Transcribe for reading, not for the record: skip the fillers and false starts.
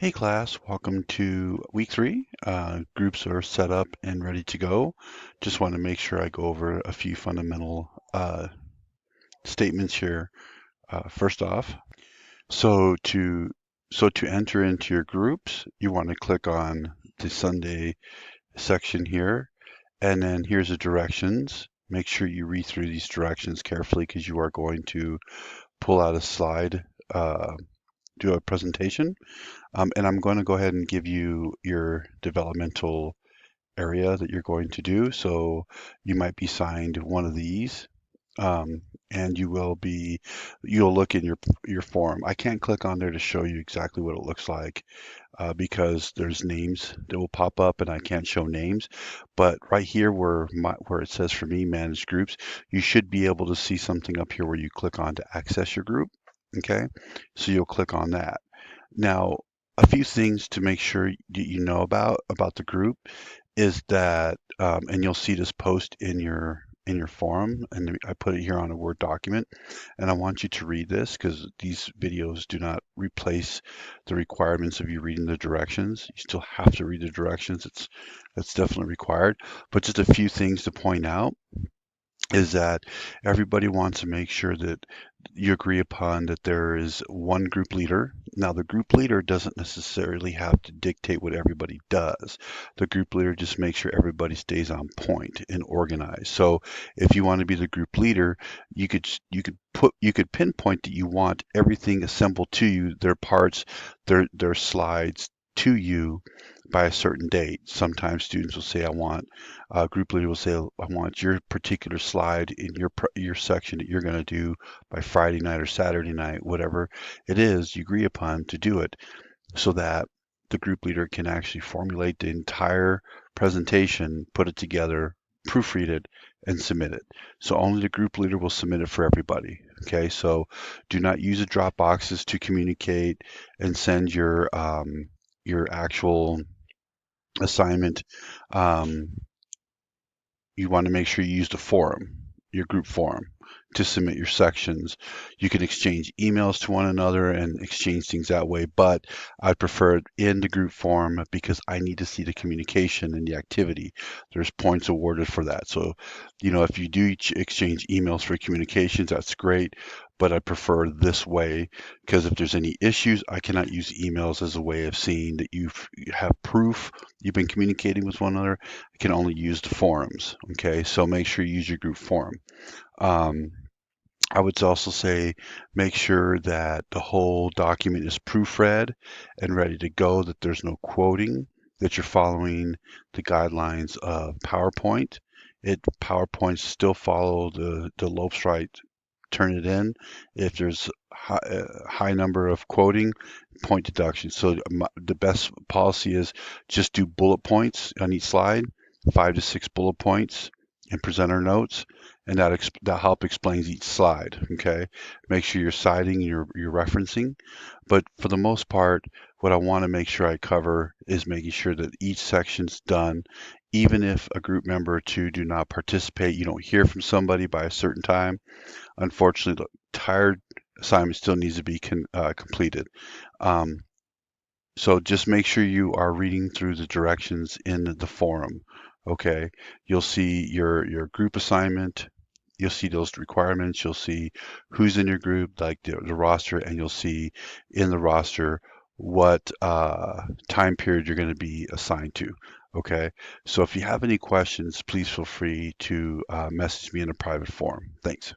Hey class, welcome to week 3. Groups are set up and ready to go. Just want to make sure I go over a few fundamental statements here. First off, so to to enter into your groups, you want to click on the Sunday section here, and then here's the directions. Make sure you read through these directions carefully because you are going to pull out a slide, do a presentation. And I'm going to go ahead and give you your developmental area that you're going to do. So you might be signed one of these, and you'll look in your form. I can't click on there to show you exactly what it looks like because there's names that will pop up and I can't show names. But right here where it says for me, manage groups, you should be able to see something up here where you click on to access your group. Okay, so you'll click on that. Now, a few things to make sure you know about the group is that, and you'll see this post in your forum, and I put it here on a Word document, and I want you to read this because these videos do not replace the requirements of you reading the directions. You still have to read the directions. That's definitely required. But just a few things to point out is that everybody wants to make sure that you agree upon that there is one group leader. Now, the group leader doesn't necessarily have to dictate what everybody does. The group leader just makes sure everybody stays on point and organized. So, if you want to be the group leader, you could pinpoint that you want everything assembled to you, their parts, their slides to you by a certain date. Sometimes students will say, I want group leader will say, I want your particular slide in your section that you're going to do by Friday night or Saturday night, whatever it is you agree upon to do it, so that the group leader can actually formulate the entire presentation, put it together, proofread it, and submit it. So only the group leader will submit it for everybody. Okay, so do not use the drop boxes to communicate and send your actual assignment. Um, you want to make sure you use the forum, your group forum, to submit your sections. You can exchange emails to one another and exchange things that way, but I prefer it in the group forum because I need to see the communication and the activity. There's points awarded for that. So, if you do exchange emails for communications, that's great, but I prefer this way because if there's any issues, I cannot use emails as a way of seeing that you have proof you've been communicating with one another. I can only use the forums. Okay, so make sure you use your group forum. Um, I would also say make sure that the whole document is proofread and ready to go, that there's no quoting, that you're following the guidelines of PowerPoint. PowerPoint still follow the lopes right, turn it in. If there's high number of quoting, point deduction. So the best policy is just do bullet points on each slide, 5 to 6 bullet points, and presenter notes, and that help explains each slide. Okay, make sure you're citing, you're referencing, but for the most part, what I want to make sure I cover is making sure that each section's done. Even if a group member or two do not participate, you don't hear from somebody by a certain time. Unfortunately, the entire assignment still needs to be completed. Um, so just make sure you are reading through the directions in the forum. Okay, you'll see your group assignment. You'll see those requirements. You'll see who's in your group, like the roster, and you'll see in the roster what time period you're going to be assigned to. Okay, so if you have any questions, please feel free to message me in a private forum. Thanks.